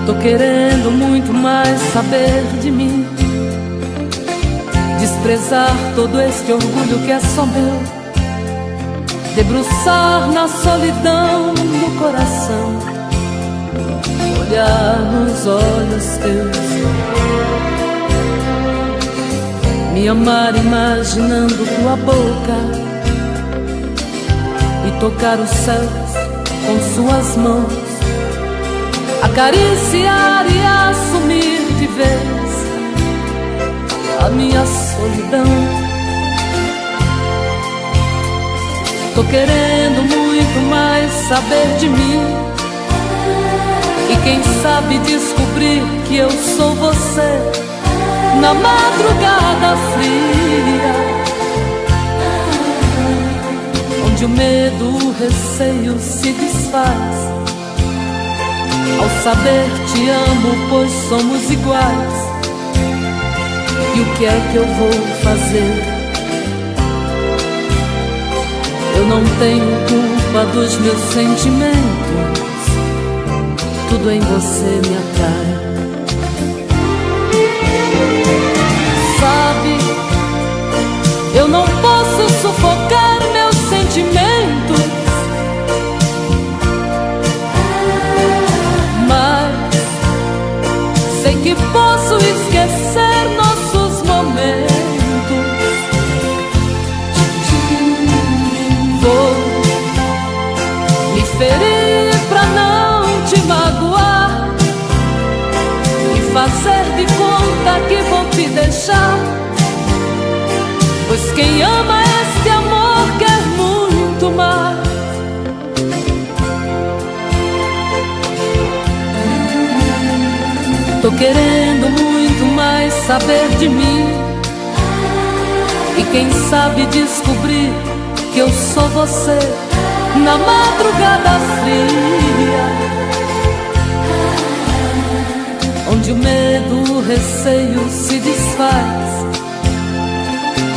Tô querendo muito mais saber de mim, desprezar todo este orgulho que é só meu, debruçar na solidão do coração, olhar nos olhos teus, me amar imaginando tua boca e tocar os céus com suas mãos, acariciar e assumir de vez a minha solidão. Tô querendo muito mais saber de mim, e quem sabe descobrir que eu sou você na madrugada fria, onde o medo, o receio se desfaz ao saber te amo, pois somos iguais. E o que é que eu vou fazer? Eu não tenho culpa dos meus sentimentos, tudo em você me atrai. Sabe, eu não posso sufocar meus sentimentos, mas sei que posso esquecer nossos momentos. Vou me ferir pra não te magoar e fazer de conta que vou te deixar, pois quem ama este amor quer muito mais. Tô querendo muito mais saber de mim, e quem sabe descobrir que eu sou você na madrugada fria, onde o medo, o receio se desfaz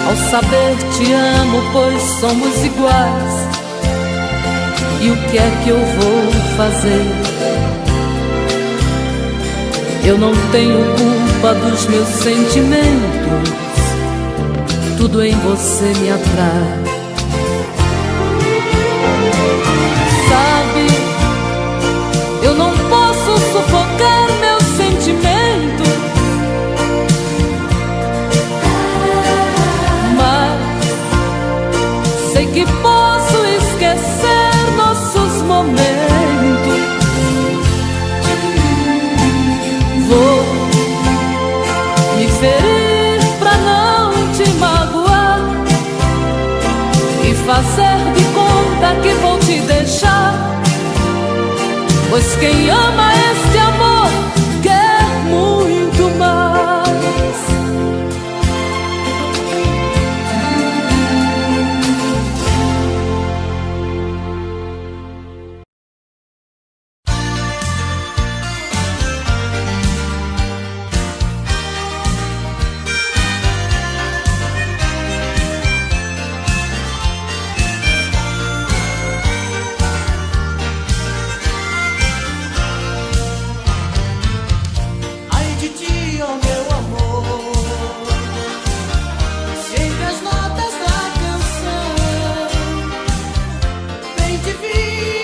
ao saber te amo, pois somos iguais. E o que é que eu vou fazer? Eu não tenho culpa dos meus sentimentos, tudo em você me atrai. Sabe, eu não posso sufocar meus sentimentos, mas sei que posso esquecer nossos momentos. Vou me ferir pra não te magoar e fazer de conta que vou te deixar, pois quem ama este amor quer muito mais. Vem te vir,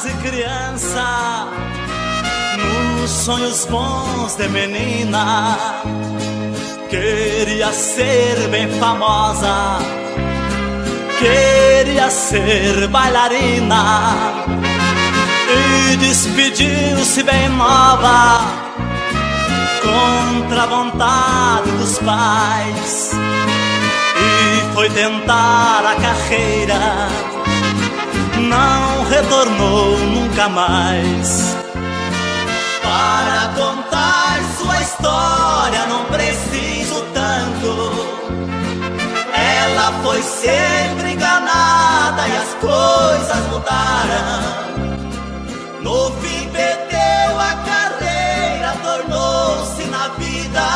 nasce criança, nos sonhos bons de menina, queria ser bem famosa, queria ser bailarina, e despediu-se bem nova, contra a vontade dos pais, e foi tentar a carreira, não retornou nunca mais. Para contar sua história não preciso tanto, ela foi sempre enganada e as coisas mudaram. No fim perdeu a carreira, tornou-se na vida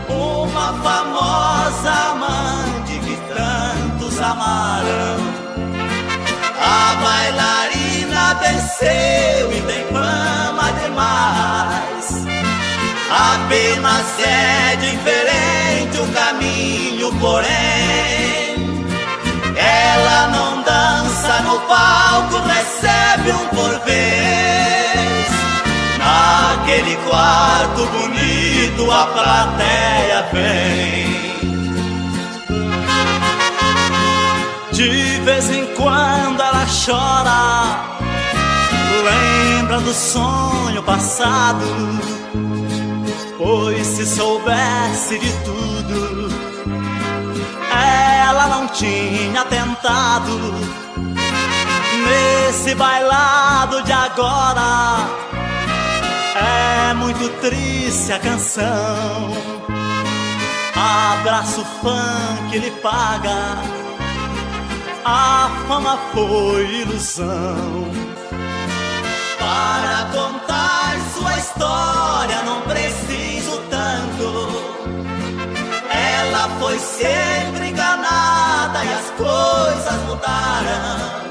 uma famosa amante que tantos amaram. A bailarina venceu e tem fama demais, apenas é diferente o caminho, porém ela não dança no palco, recebe um por vez. Naquele quarto bonito a plateia vem. De vez em quando ela chora, lembra do sonho passado, pois se soubesse de tudo, ela não tinha tentado. Nesse bailado de agora, é muito triste a canção. Abraço funk lhe paga, a fama foi ilusão. Para contar sua história não preciso tanto, ela foi sempre enganada e as coisas mudaram.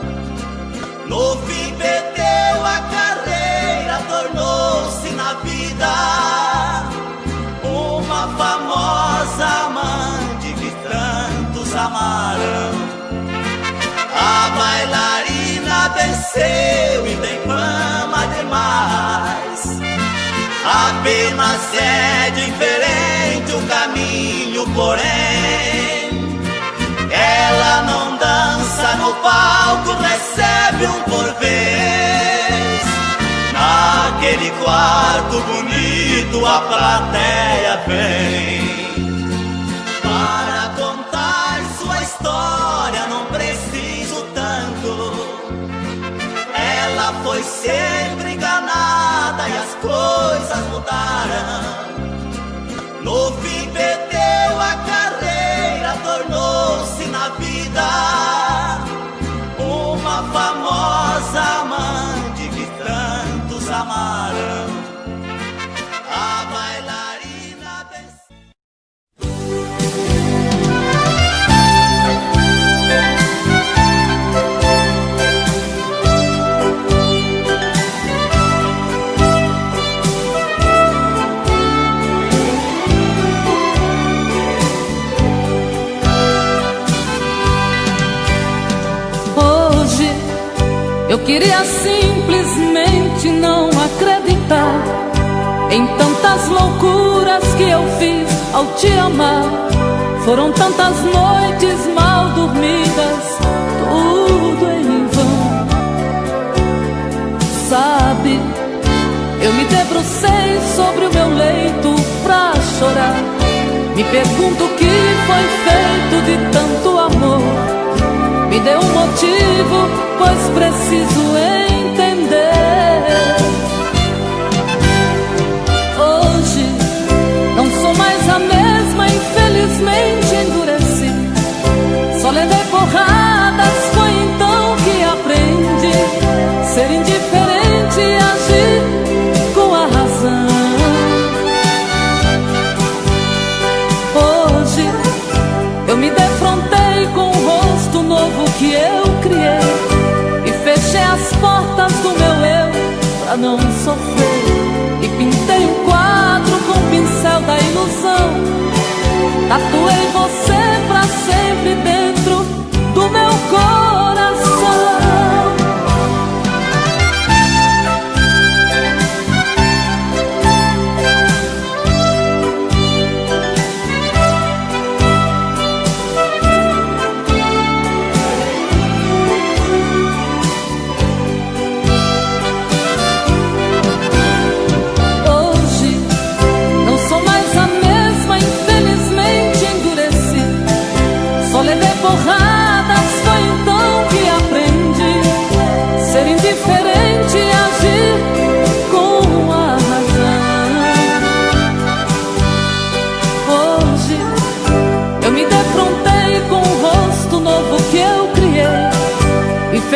No fim perdeu a carreira, tornou-se na vida uma famosa amante que tantos amaram. A bailarina venceu e tem fama demais, apenas é diferente o caminho, porém ela não dança no palco, recebe um por vez. Naquele quarto bonito a plateia vem. Para contar sua história não preciso tanto, ela foi sempre enganada e as coisas mudaram. No fim perdeu a carreira, tornou-se na vida uma famosa amante que tantos amaram. A bailarina eu queria simplesmente não acreditar em tantas loucuras que eu fiz ao te amar. Foram tantas noites mal dormidas, tudo em vão. Sabe, eu me debrucei sobre o meu leito pra chorar. Me pergunto o que foi feito de tanto amor. Me dê um motivo, pois preciso entender. Hoje não sou mais a mesma, infelizmente endureci. Só levei porradas, foi então que aprendi ser indiferente e agir com a razão. Hoje eu me defrontei com o rosto novo que eu criei e fechei as portas do meu eu pra não sofrer. E pintei um quadro com o pincel da ilusão. Tatuei você pra sempre dentro do meu coração.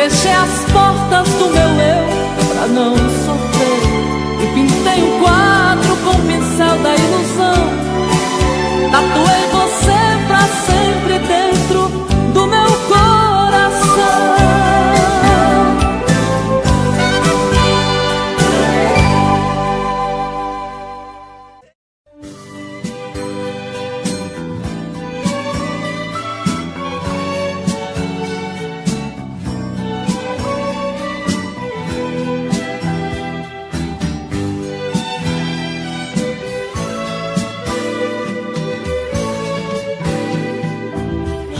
Fechei as portas do meu eu pra não sofrer e pintei um quadro com o pincel da ilusão. Tatuei você pra sempre dentro do meu coração.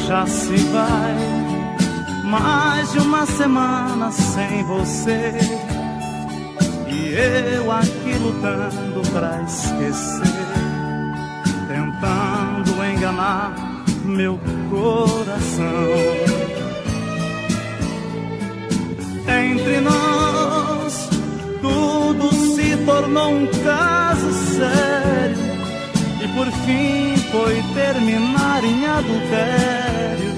Já se vai mais de uma semana sem você, e eu aqui lutando pra esquecer, tentando enganar meu coração. Entre nós tudo se tornou um caso sério, e por fim foi terminar em adultério,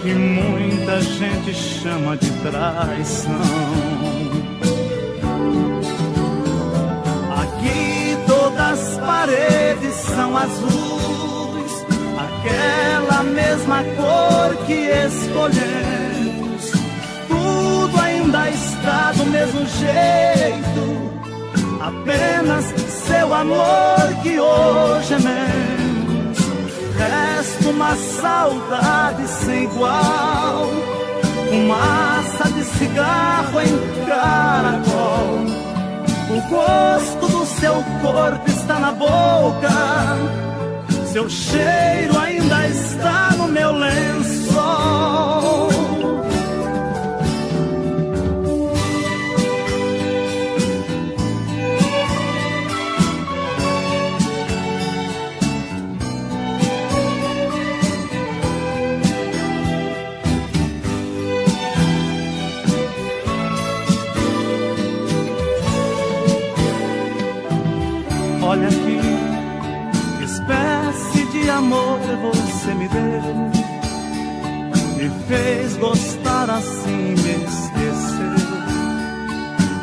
que muita gente chama de traição. Aqui todas as paredes são azuis, aquela mesma cor que escolhemos. Tudo ainda está do mesmo jeito, apenas seu amor que hoje é menos. Resta uma saudade sem igual, fumaça de cigarro em caracol. O gosto do seu corpo está na boca, seu cheiro ainda está no meu lençol. Olha aqui, que espécie de amor você me deu, me fez gostar assim, me esqueceu,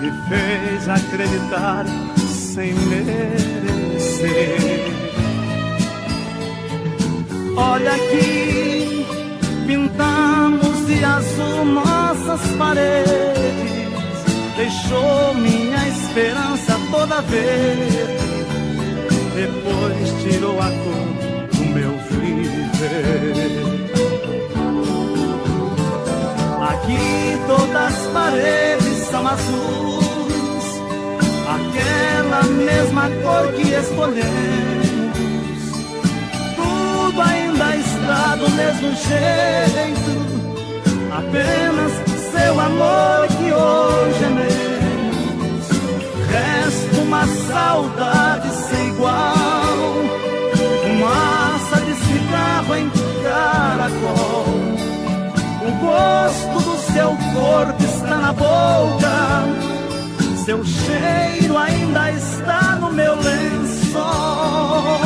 me fez acreditar sem merecer. Olha aqui, pintamos de azul nossas paredes, deixou minha esperança toda verde, depois tirou a cor do meu viver. Aqui todas as paredes são azuis, aquela mesma cor que escolhemos. Tudo ainda está do mesmo jeito, apenas seu amor que hoje é menos. Resta uma saudade sem igual, fumaça de cigarro em caracol. O gosto do seu corpo está na boca, seu cheiro ainda está no meu lençol.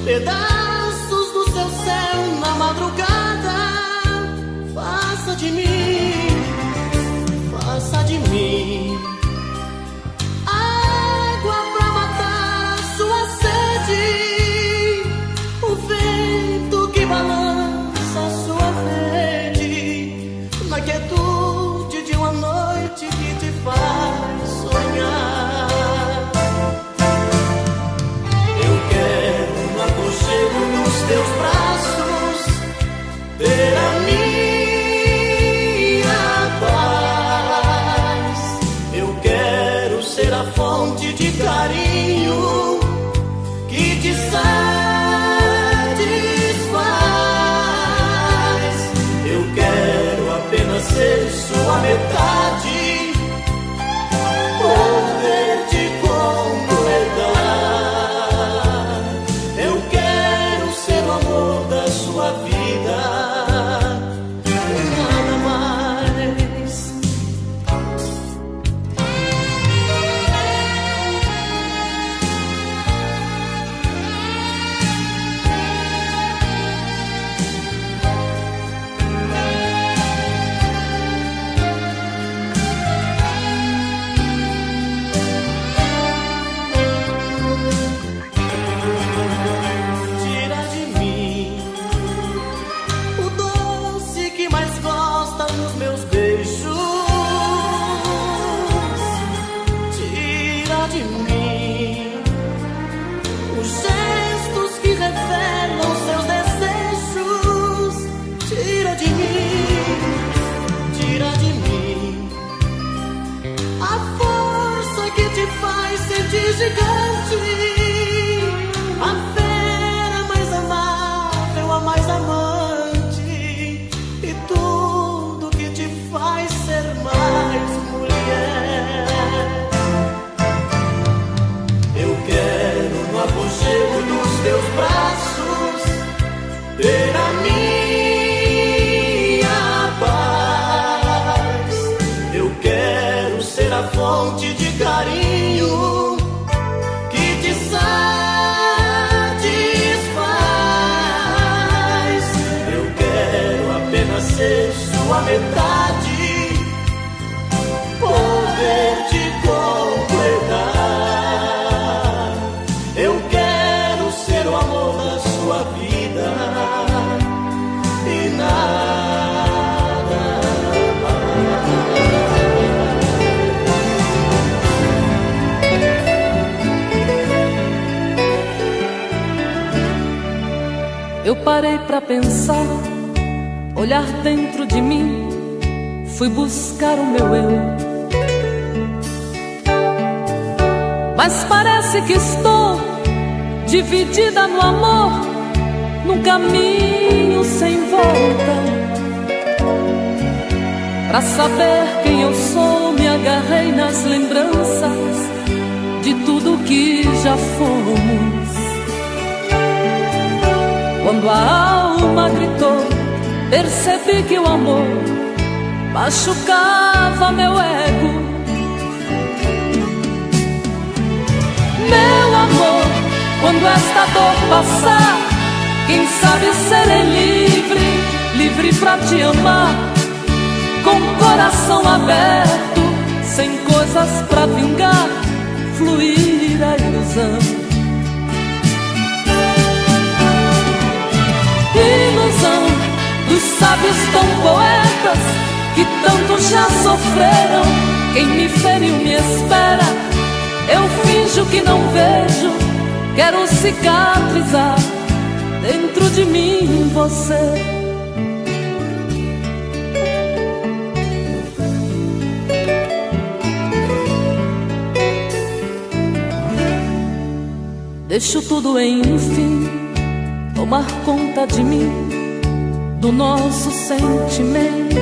Pedaços do seu céu na madrugada. Faça de mim água pra matar sua sede, o vento que balança sua rede, na quietude de uma noite que te faz sonhar. Eu quero gigante, a fera mais amável, a mais amante, e tudo que te faz ser mais mulher. Eu quero no aconchego dos teus braços ter a minha paz. Eu quero ser a fonte de carinho que te satisfaz. Eu quero apenas ser sua metade, poder te completar. Eu quero ser o amor da sua vida e nada mais. Eu parei pra pensar, olhar dentro de mim, fui buscar o meu eu. Mas parece que estou dividida no amor, num caminho sem volta. Pra saber quem eu sou, me agarrei nas lembranças de tudo que já fomos. Quando a alma gritou, percebi que o amor machucava meu ego. Meu amor, quando esta dor passar, quem sabe serei livre, livre pra te amar, com coração aberto, sem coisas pra vingar, fluir a ilusão. Ilusão dos sábios tão poetas que tanto já sofreram. Quem me feriu me espera, eu finjo que não vejo, quero cicatrizar dentro de mim você. Deixo tudo enfim tomar conta de mim, do nosso sentimento.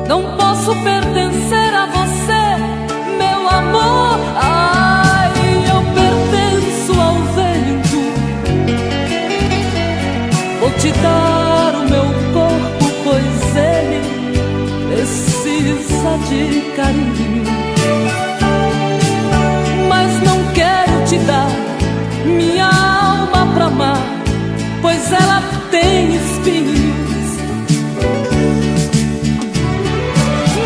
Não posso pertencer a você, meu amor. Ai, eu pertenço ao vento. Vou te dar o meu corpo, pois ele precisa de carinho. Mas não quero te dar minha alma pra amar, pois ela tem espinhos.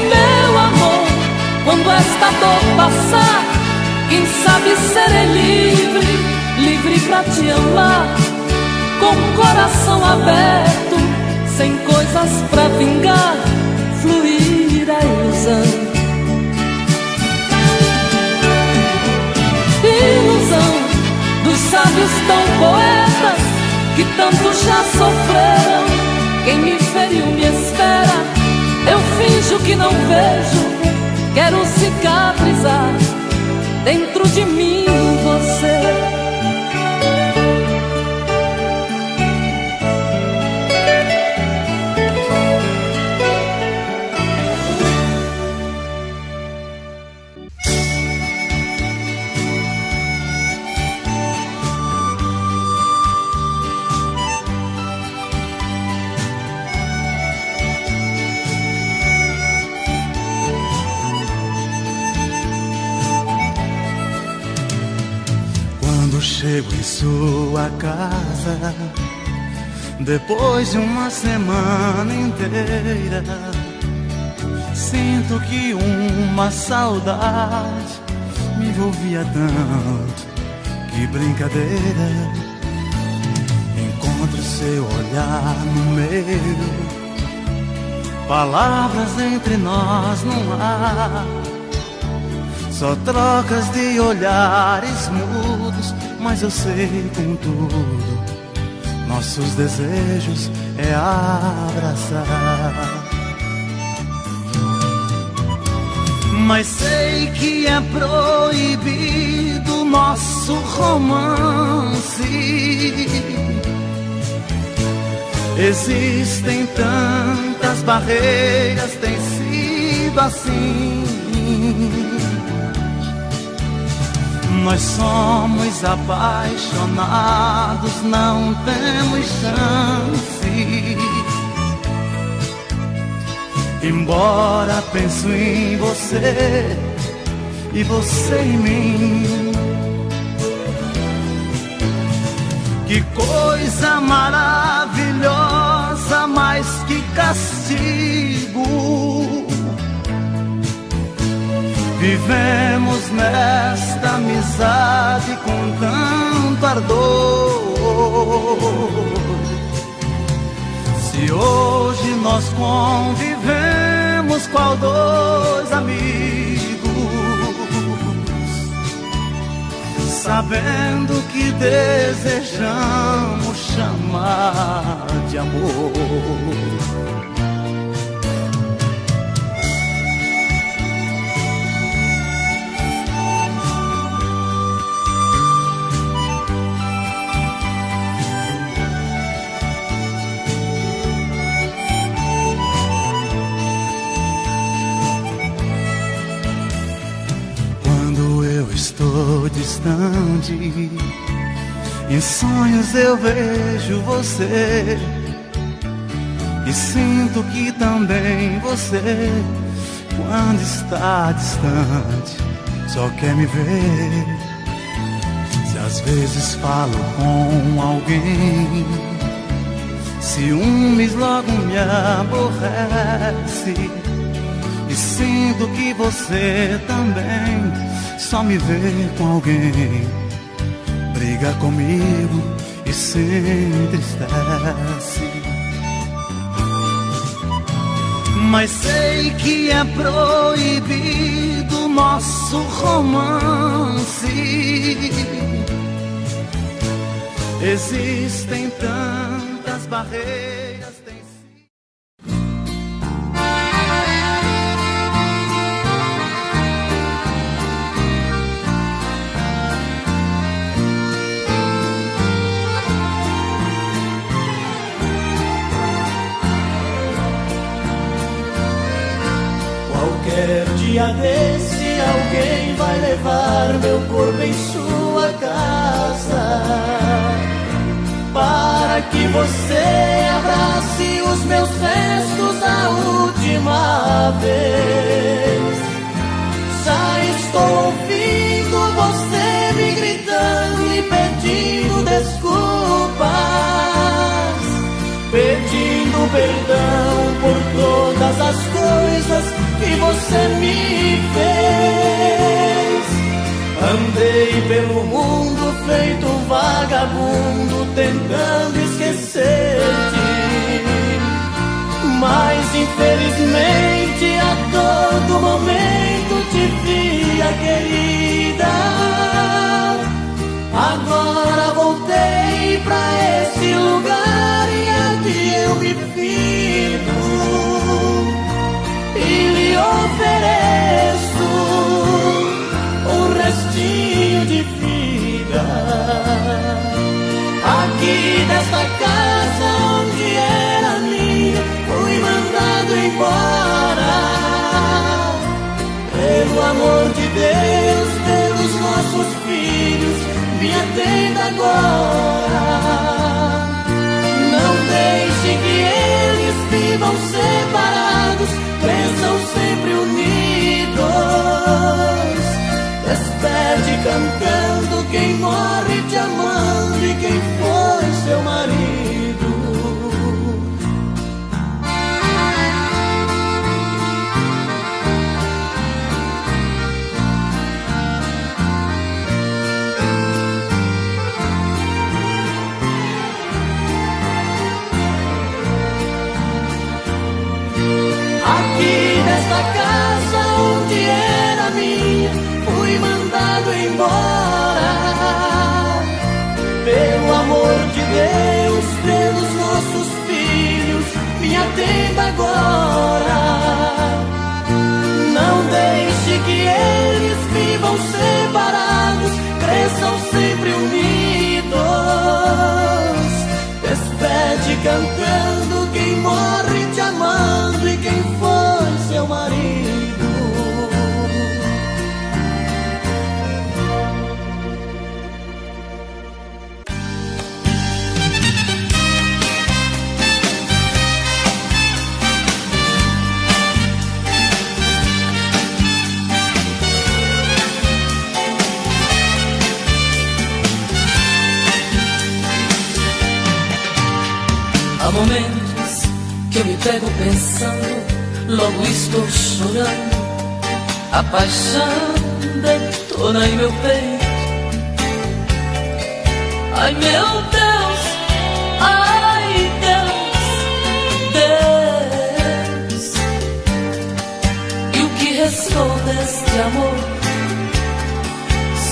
Meu amor, quando esta dor passar, quem sabe serei livre, livre pra te amar, com coração aberto, sem coisas pra vingar, fluir a ilusão. Ilusão dos sábios tão poetas que tanto já sofreram. Quem me feriu me espera, eu finjo que não vejo, quero cicatrizar dentro de mim você. Chego em sua casa depois de uma semana inteira, sinto que uma saudade me envolvia tanto, que brincadeira. Encontro seu olhar no meu, palavras entre nós não há, só trocas de olhares mudos, mas eu sei contudo, nossos desejos é abraçar. mas sei que é proibido nosso romance. Existem tantas barreiras, tem sido assim. Nós somos apaixonados, não temos chance. Embora penso em você e você em mim. Que coisa maravilhosa, mais que castigo. Vivemos nesta amizade com tanto ardor. Se hoje nós convivemos qual dois amigos, sabendo que desejamos chamar de amor. Estou distante, em sonhos eu vejo você e sinto que também você, quando está distante, só quer me ver. Se às vezes falo com alguém, ciúmes logo me aborrece. E sinto que você também só me vê com alguém, briga comigo e se entristece. Mas sei que é proibido nosso romance. Existem tantas barreiras. Qualquer dia desse alguém vai levar meu corpo em sua casa, para que você abrace os meus restos a última vez. Já estou ouvindo você me gritando e pedindo desculpas, pedindo perdão por todas as coisas que você me fez. Andei pelo mundo feito um vagabundo, tentando esquecer-te, mas infelizmente a todo momento te via, querida. Agora voltei pra esse lugar e aqui eu me fico e lhe ofereço um restinho de vida. Aqui nesta casa onde era minha, fui mandado embora. Pelo amor de Deus, pelos nossos filhos, me atenda agora. Não deixe que eles vivam separados, cresçam sempre unidos. Desperte cantando quem morre te amando e quem foi seu marido. Aqui nesta casa onde era minha, fui mandado embora. Pelo amor de Deus, pelos nossos filhos, me atenda agora. Não deixe que vivam separados, cresçam sempre unidos. Despede cantando quem morre te amando e quem foi seu marido. Há momentos que eu me pego pensando, logo estou chorando. A paixão detona em meu peito. Ai meu Deus, ai Deus, Deus. E o que restou deste amor?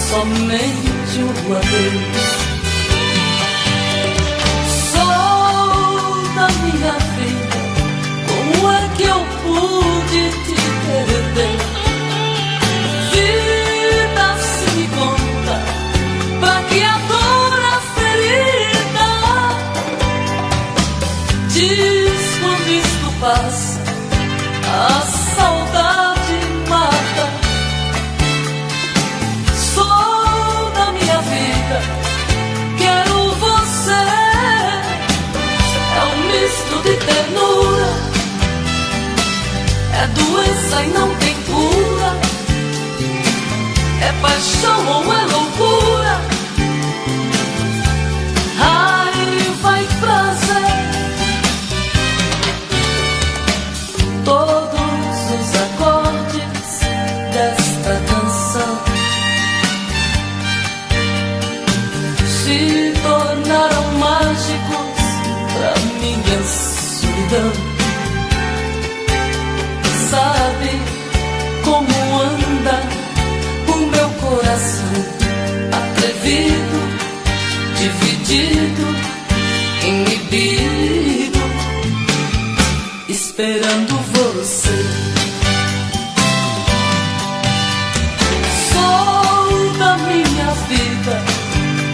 Somente um adeus. Minha vida, como é que eu pude te perder? Vida, se me conta, pra que a dor, a ferida? Diz quando isto passa, a saudade mata. Sou da minha vida, quero você. Misto de ternura, é doença e não tem cura, é paixão ou é loucura, raiva e prazer. Todos os acordes desta canção se tornaram mágicos pra minha solidão. Sabe como anda o meu coração? Atrevido, dividido, inibido, esperando você. Sou da minha vida,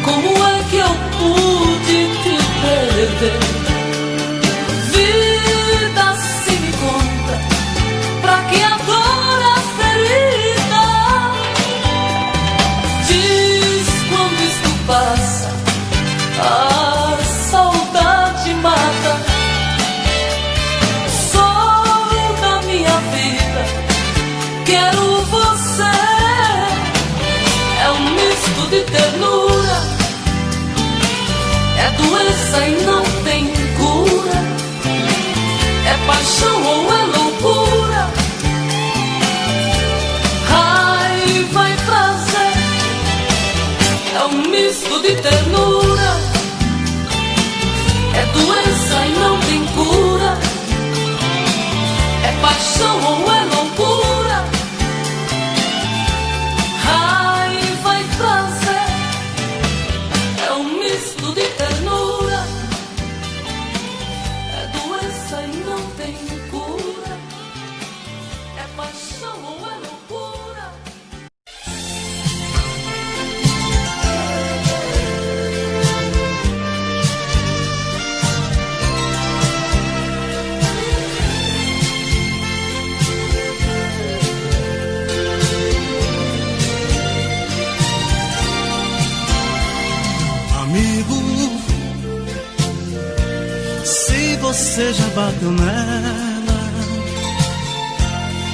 como é que eu pude te perder? Passa, a saudade mata. Sou da minha vida, quero você. É um misto de ternura, é doença e não tem cura, é paixão ou é loucura, raiva e prazer. É um misto de ternura, é doença e não tem cura, é paixão ou é loucura, raiva e prazer. É um misto de ternura, é doença e não tem cura, é paixão ou é loucura. Você já bateu nela,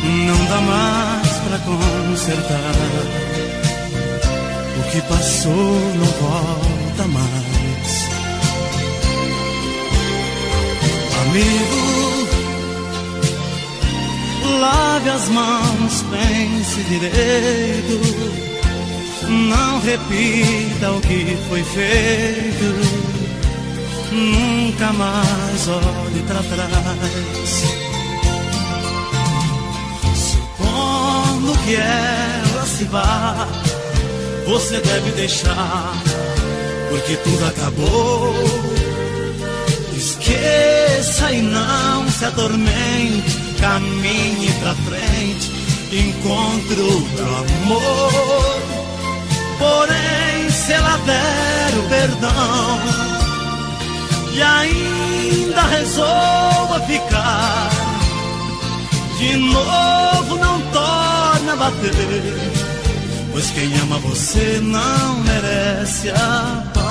não dá mais pra consertar. O que passou não volta mais. Amigo, lave as mãos, pense direito, não repita o que foi feito. Nunca mais olhe pra trás. Supondo que ela se vá, você deve deixar, porque tudo acabou. Esqueça e não se atormente, caminhe pra frente, encontro outro amor. Porém, se ela der o perdão e ainda resolva ficar, de novo não torna a bater, pois quem ama você não merece apanhar.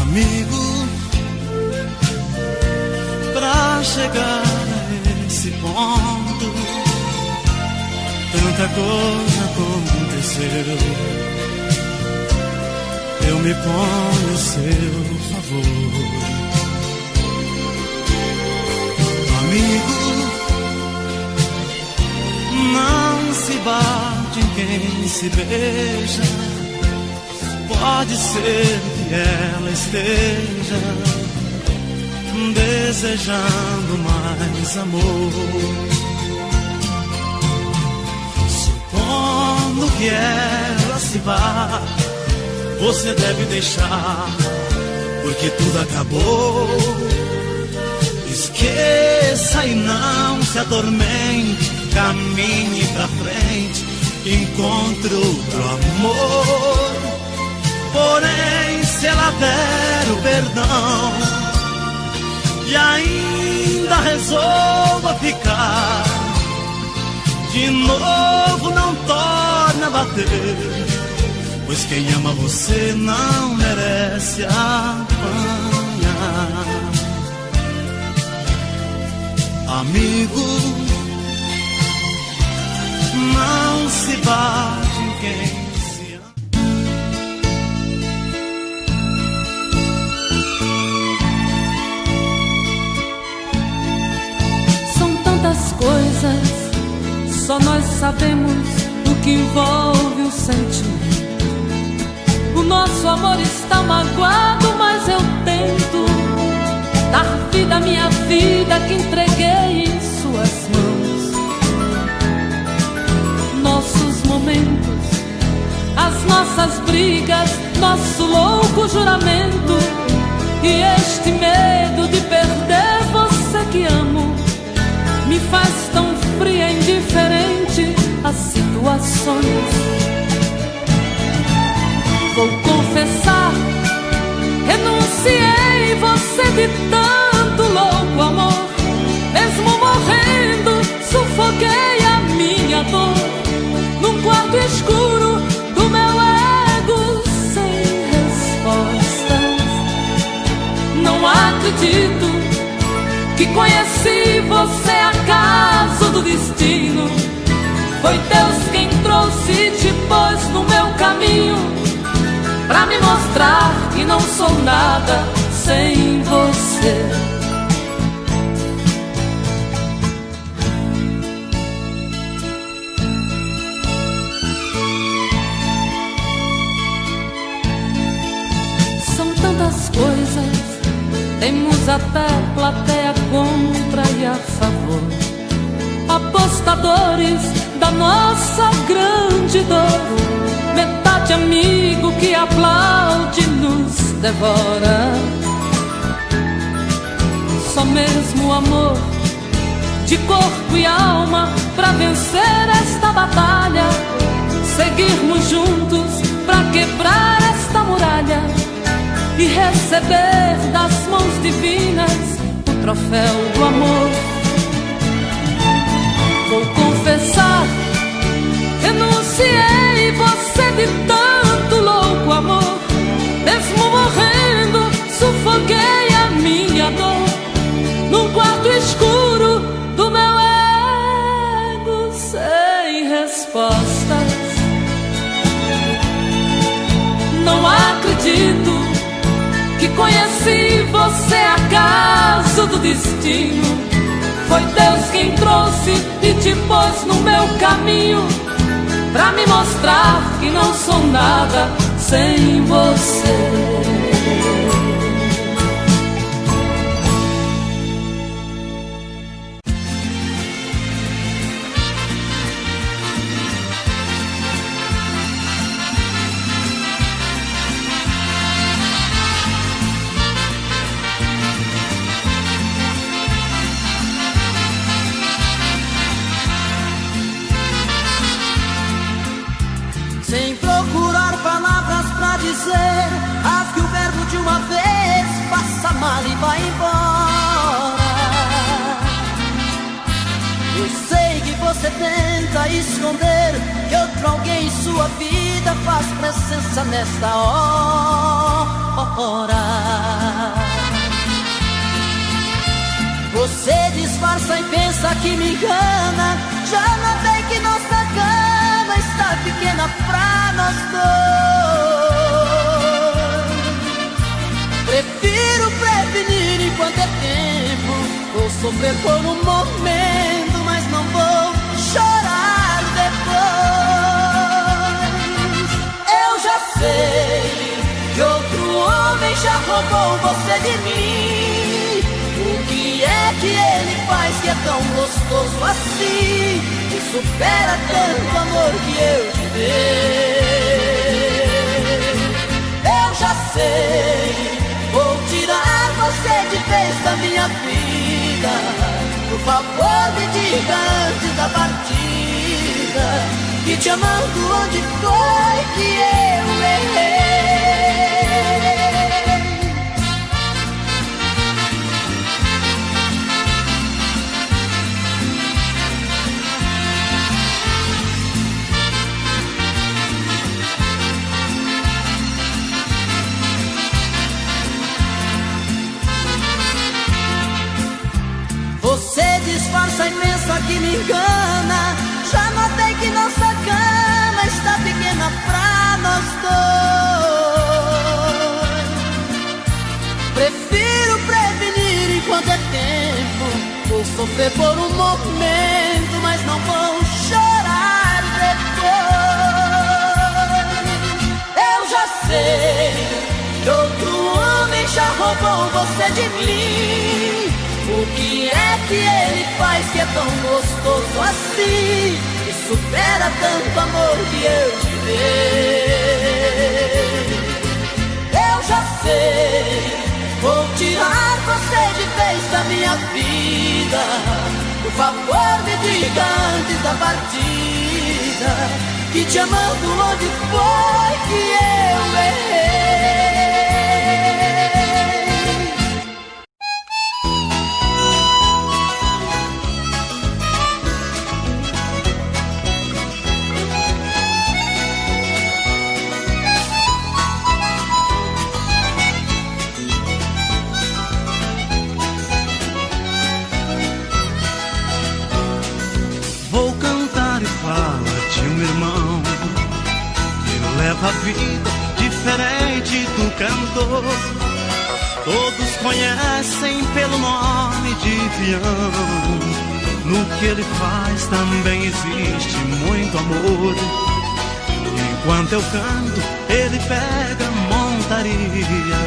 Amigo, pra chegar a esse ponto, tanta coisa aconteceu. Eu me ponho a seu favor. Amigo, não se bate em quem se beija. Pode ser que ela esteja desejando mais amor. Supondo que ela se vá, você deve deixar, porque tudo acabou. Esqueça e não se atormente, caminhe pra frente, encontre outro amor. Porém, se ela der o perdão e ainda resolva ficar, de novo não torna a bater, pois quem ama você não merece apanhar. Amigo, não se bate em quem coisas, só nós sabemos o que envolve o sentimento. O nosso amor está magoado, mas eu tento dar vida à minha vida que entreguei em suas mãos. Nossos momentos, as nossas brigas, nosso louco juramento e este medo de perder você que amo me faz tão fria e indiferente às situações. Vou confessar, renunciei você de tanto louco amor. Mesmo morrendo, sufoquei a minha dor num quarto escuro do meu ego sem respostas. Não acredito que conheci você acaso do destino. Foi Deus quem trouxe e te pôs no meu caminho, pra me mostrar que não sou nada sem você. São tantas coisas, temos até plateia contra e a favor, apostadores da nossa grande dor, metade amigo que aplaude nos devora. Só mesmo o amor de corpo e alma pra vencer esta batalha, seguirmos juntos pra quebrar esta muralha e receber das mãos divinas o troféu do amor. Vou confessar, renunciei você de tanto louco amor. Mesmo morrendo, sufoquei a minha dor num quarto escuro do meu ego sem respostas. Não acredito que conheci você acaso do destino. Foi Deus quem trouxe e te pôs no meu caminho, pra me mostrar que não sou nada sem você. dizer, rasgue o verbo de uma vez, faça mal e vai embora. Eu sei que você tenta esconder que outro alguém em sua vida faz presença nesta hora. Você disfarça e pensa que me engana. Já notei que nossa cama está pequena pra nós dois. Prefiro prevenir enquanto é tempo. Vou sofrer por um momento, mas não vou chorar depois. Eu já sei que outro homem já roubou você de mim. O que é que ele faz que é tão gostoso assim, que supera tanto amor que eu te dei? Eu já sei, vou tirar você de vez da minha vida. Por favor me diga antes da partida, que te amando onde foi que eu errei? Você disfarça e pensa que me engana. Já notei que nossa cama está pequena pra nós dois. Prefiro prevenir enquanto é tempo. Vou sofrer por um momento, mas não vou chorar depois. Eu já sei que outro homem já roubou você de mim. O que é que ele faz que é tão gostoso assim, que supera tanto amor que eu te dei? Eu já sei, vou tirar você de vez da minha vida. Por favor me diga antes da partida, que te amando onde foi que eu errei? Leva a vida diferente do cantor. Todos conhecem pelo nome de peão. No que ele faz também existe muito amor. Enquanto eu canto, ele pega montaria,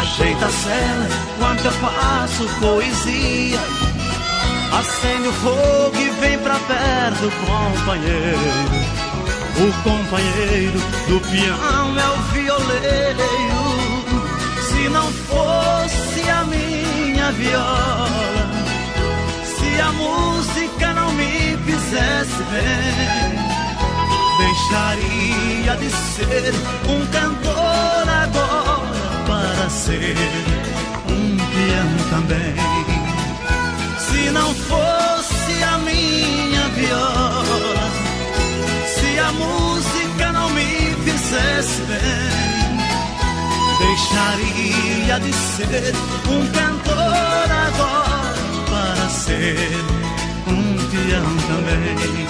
ajeita a cela enquanto eu faço poesia. Acende o fogo e vem pra perto, companheiro. O companheiro do peão é o violeiro. Se não fosse a minha viola, se a música não me fizesse bem, deixaria de ser um cantor agora para ser um peão também. Se não fosse a minha viola, se a música não me fizesse bem, deixaria de ser um cantor agora para ser um peão também.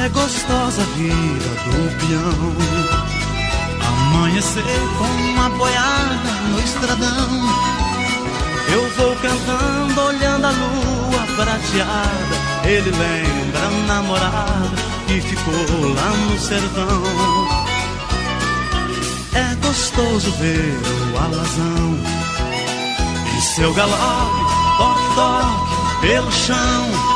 É gostosa a vida do peão, amanhecer com uma boiada no estradão. Eu vou cantando, olhando a lua prateada. Ele lembra a namorada que ficou lá no sertão. É gostoso ver o alazão e seu galope, toque, toque pelo chão.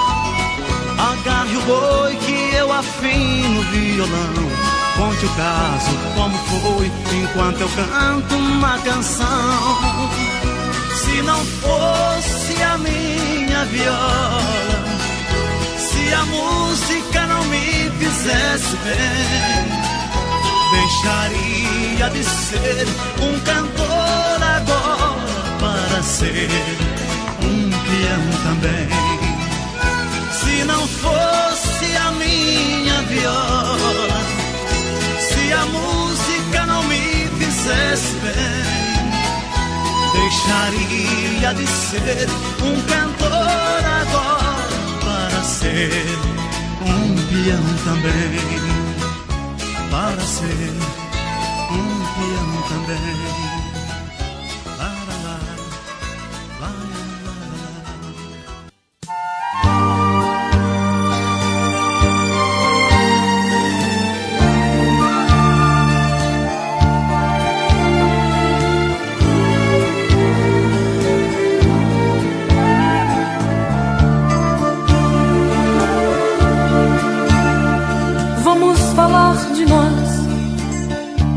Agarre o boi que eu afino o violão. Conte o caso, como foi, enquanto eu canto uma canção. Se não fosse a minha viola, se a música não me fizesse bem, deixaria de ser um cantor agora para ser um peão também. Se não fosse a minha viola, se a música não me fizesse bem, deixaria de ser um cantor agora para ser um peão também. Para ser um peão também.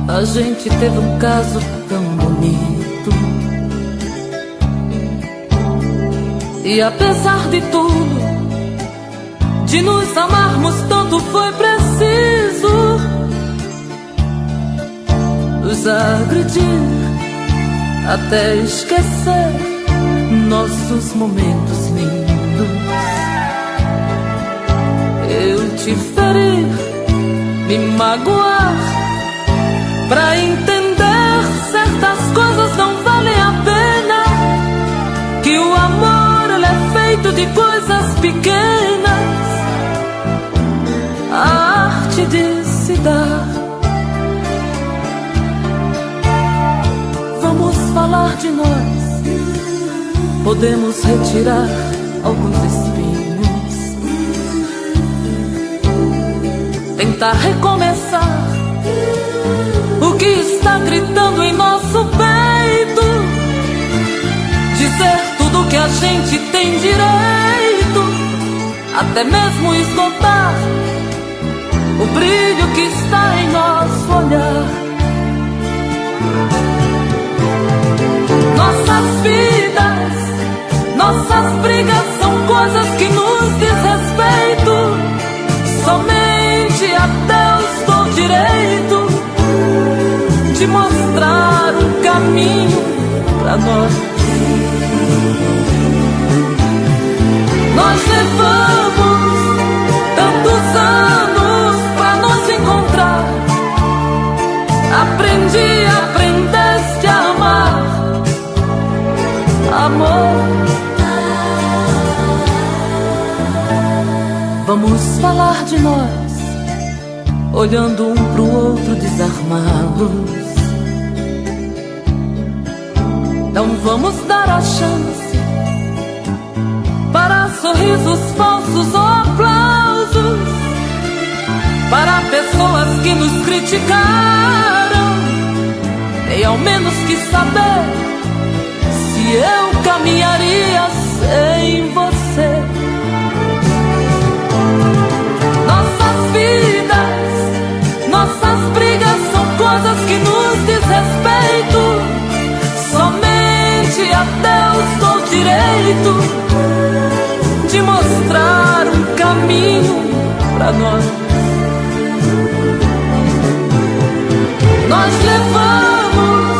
A gente teve um caso tão bonito, e apesar de tudo, de nos amarmos tanto, foi preciso nos agredir até esquecer nossos momentos lindos. Eu te ferir, me magoar, pra entender certas coisas não valem a pena. Que o amor, ele é feito de coisas pequenas. A arte de se dar. Vamos falar de nós. Podemos retirar alguns espinhos, tentar recomeçar o que está gritando em nosso peito, dizer tudo que a gente tem direito, até mesmo esgotar o brilho que está em nosso olhar. Nossas vidas, nossas brigas são coisas que nos diz respeito. Somente a Deus dou direito de mostrar um caminho pra nós. Nós levamos tantos anos pra nos encontrar. Aprendeste a amar, amor. Vamos falar de nós, olhando um pro outro desarmados. Não vamos dar a chance para sorrisos falsos ou aplausos, para pessoas que nos criticaram, nem ao menos quis saber se eu caminharia sem você. Nossas vidas, nossas brigas são coisas que nos diz respeito. Somente a Deus dou direito de mostrar um caminho pra nós. Nós levamos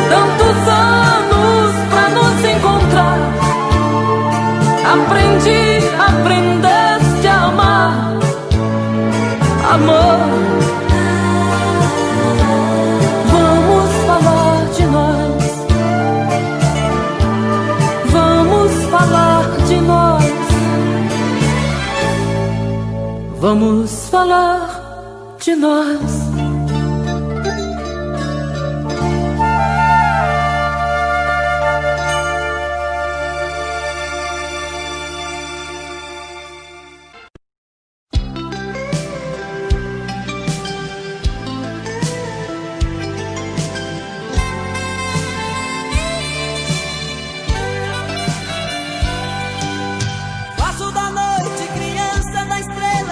tantos anos pra nos encontrar. Aprendeste a amar, amor. Vamos falar de nós. Vamos falar de nós. Vamos falar de nós. Faço da noite criança, da estrela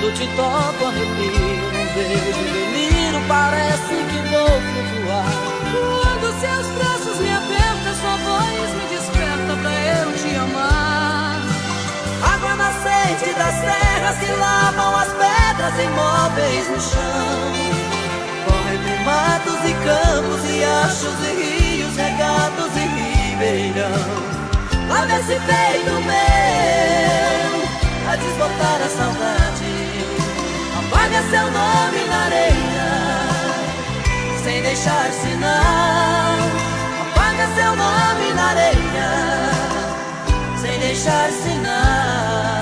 Quando te toco arrepio, num beijo deliro, parece que vou flutuar. Quando seus braços me apertam, sua voz me desperta pra eu te amar. Água nascente das terras que lavam as pedras imóveis no chão. Corre entre matos e campos, riachos e rios, regatos e ribeirão. Lava esse peito meu a desbotar a saudade. Apaga seu nome na areia sem deixar sinal. Apaga seu nome na areia sem deixar sinal.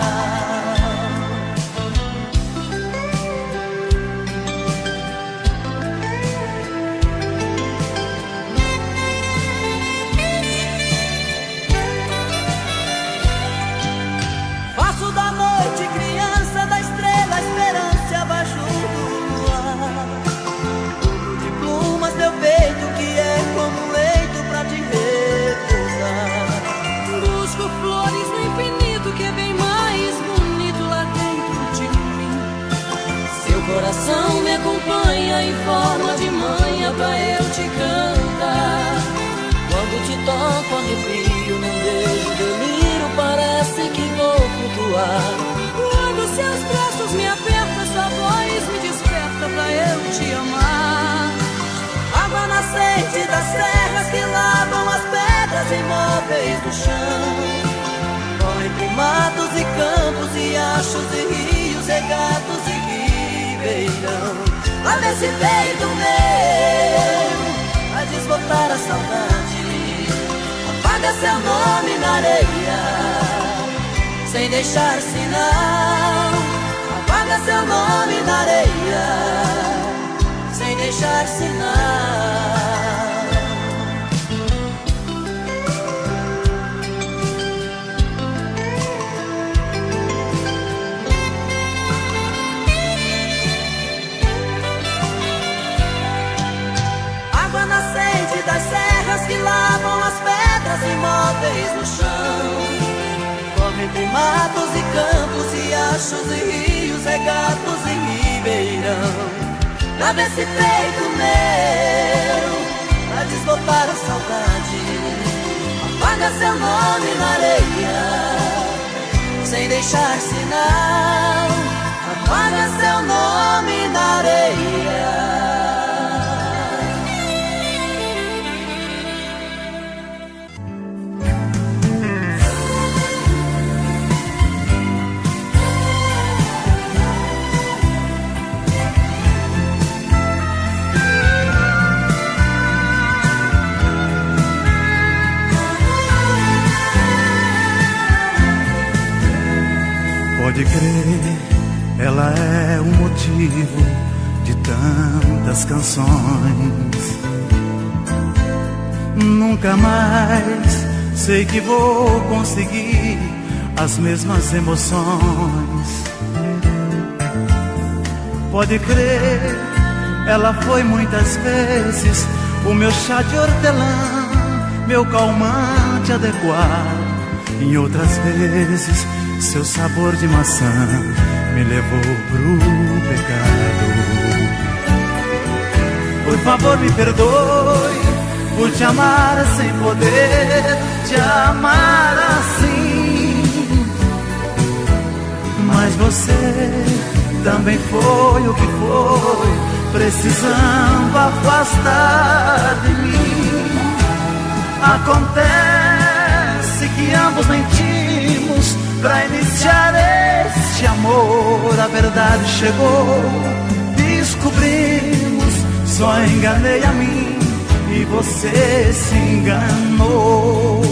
Faço da noite criança, da estrela esperança abaixo do luar. Tudo de plumas teu peito que é como um leito pra te repousar. Busco flores no infinito que é bem mais bonito lá dentro de mim. Seu coração me acompanha em forma de manha pra eu te cantar. Quando te toco arrepio, num beijo delírio, parece que vou flutuar. Quando seus braços me apertam, sua voz me desperta pra eu te amar. Água nascente das terras que lavam as pedras imóveis do chão. Corre entre matos e campos, riachos e rios, regatos e ribeirão. Lá nesse peito meu a desbotar a saudade. Apaga seu nome na areia sem deixar sinal. Apaga seu nome na areia sem deixar sinal. Água nascente das serras que lavam as pedras imóveis no chão. Corre entre matos e campos, riachos e rios, regatos e ribeirão. Lava esse peito meu pra desbotar a saudade. Apaga seu nome na areia sem deixar sinal. Apaga seu nome na areia. Pode crer, ela é o motivo de tantas canções. Nunca mais sei que vou conseguir as mesmas emoções. Pode crer, ela foi muitas vezes o meu chá de hortelã, meu calmante adequado. Em outras vezes seu sabor de maçã me levou pro pecado. Por favor me perdoe por te amar sem poder te amar assim. Mas você também foi o que foi, precisando afastar de mim. Acontece que ambos mentimos pra iniciar este amor. A verdade chegou, descobrimos, só enganei a mim e você se enganou.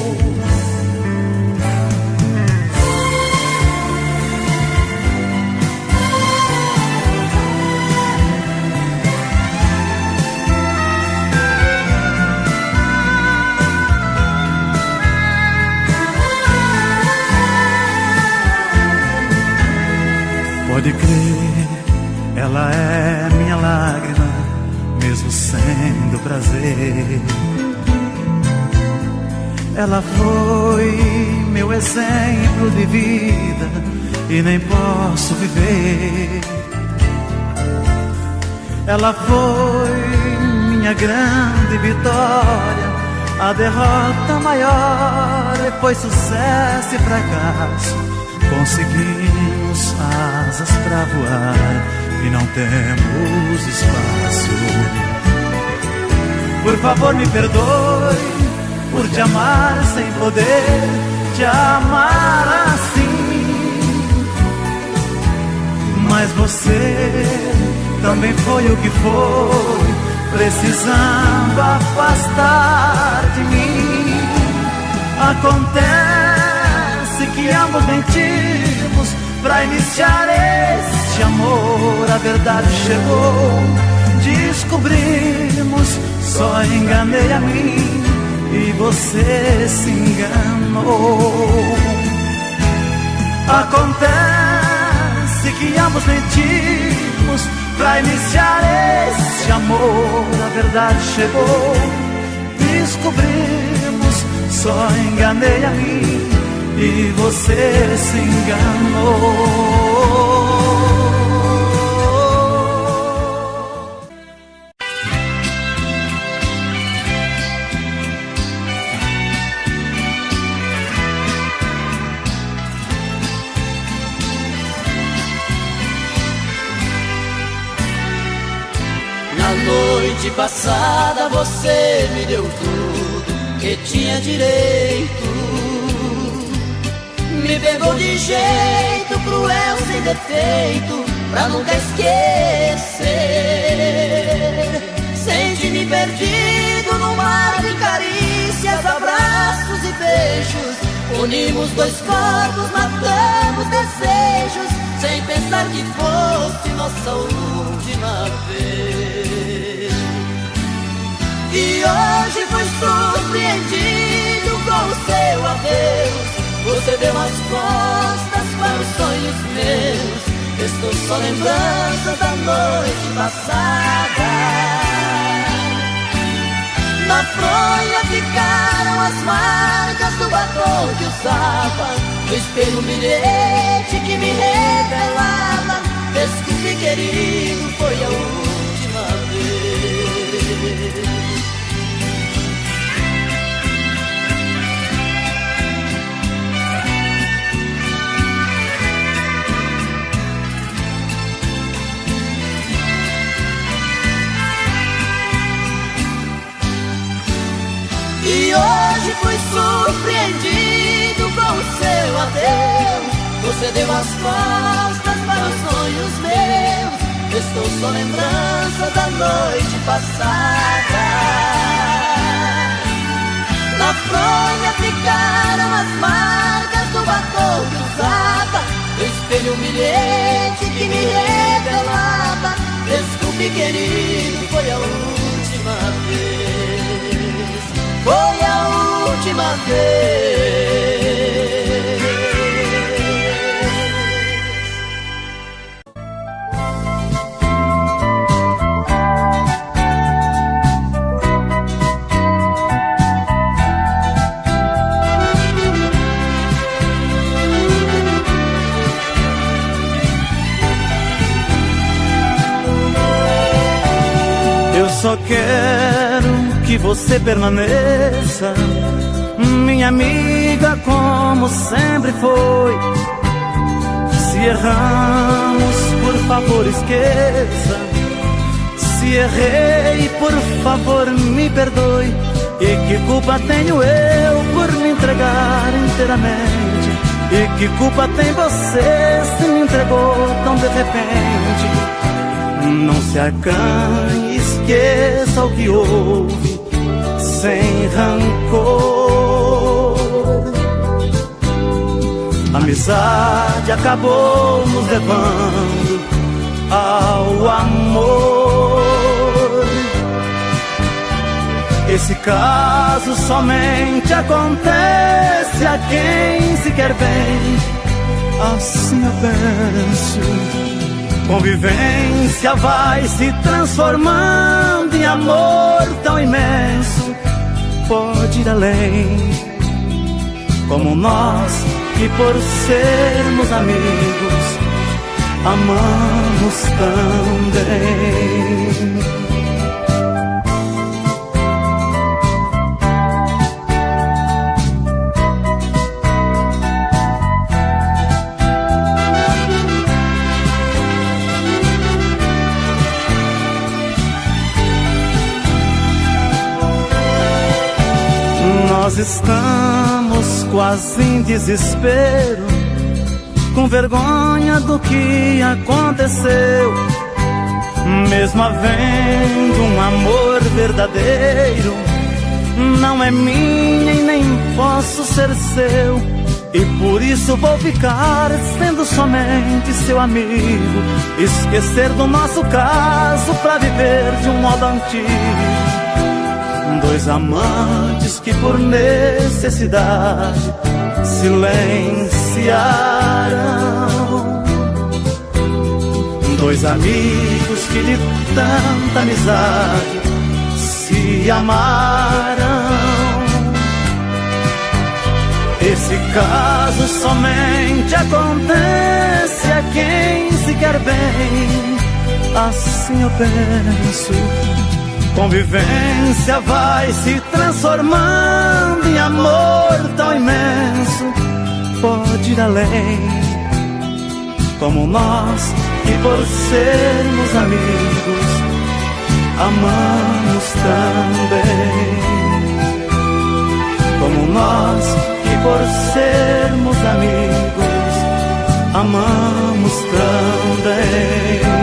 Pode crer, ela é minha lágrima, mesmo sendo prazer. Ela foi meu exemplo de vida e nem posso viver. Ela foi minha grande vitória, a derrota maior foi sucesso e fracasso. Conseguimos asas pra voar e não temos espaço. Por favor me perdoe por te amar sem poder te amar assim. Mas você também foi o que foi, precisando afastar de mim. Acontece que ambos mentimos pra iniciar este amor. A verdade chegou, descobrimos, só enganei a mim e você se enganou. Acontece que ambos mentimos pra iniciar esse amor. A verdade chegou, descobrimos, só enganei a mim e você se enganou. Noite passada você me deu tudo que tinha direito. Me pegou de jeito cruel, sem defeito, pra nunca esquecer. Senti-me perdido no mar de carícias, abraços e beijos. Unimos dois corpos, matamos desejos, sem pensar que fosse nossa última vez. E hoje fui surpreendido com o seu adeus. Você deu as costas para os sonhos meus. Estou só lembrando da noite passada. Na fronha ficaram as marcas do batom que usava. No espelho um bilhete que me revelava: desculpe querido, foi a última vez. E hoje fui surpreendido com o seu adeus. Você deu as costas para os sonhos meus. Estou só lembrança da noite passada. Na fronha ficaram as marcas do batom que usava. No espelho um bilhete que me revelava: desculpe querido, foi a última vez. Foi a última vez. Eu só quero que você permaneça, minha amiga, como sempre foi. Se erramos, por favor esqueça. Se errei, por favor me perdoe. E que culpa tenho eu por me entregar inteiramente? E que culpa tem você se me entregou tão de repente? Não se acanhe, esqueça o que houve, sem rancor. A amizade acabou nos levando ao amor. Esse caso somente acontece a quem se quer bem. Assim eu penso. Convivência vai se transformando em amor tão imenso. Pode ir além, como nós que por sermos amigos amamos também. Nós estamos quase em desespero, com vergonha do que aconteceu. Mesmo havendo um amor verdadeiro, não é minha e nem posso ser seu. E por isso vou ficar sendo somente seu amigo, esquecer do nosso caso pra viver de um modo antigo. Dois amantes que por necessidade silenciaram, dois amigos que de tanta amizade se amaram. Esse caso somente acontece a quem se quer bem, assim eu penso. Convivência vai se transformando em amor tão imenso, pode ir além. Como nós, que por sermos amigos, amamos também. Como nós, que por sermos amigos, amamos também.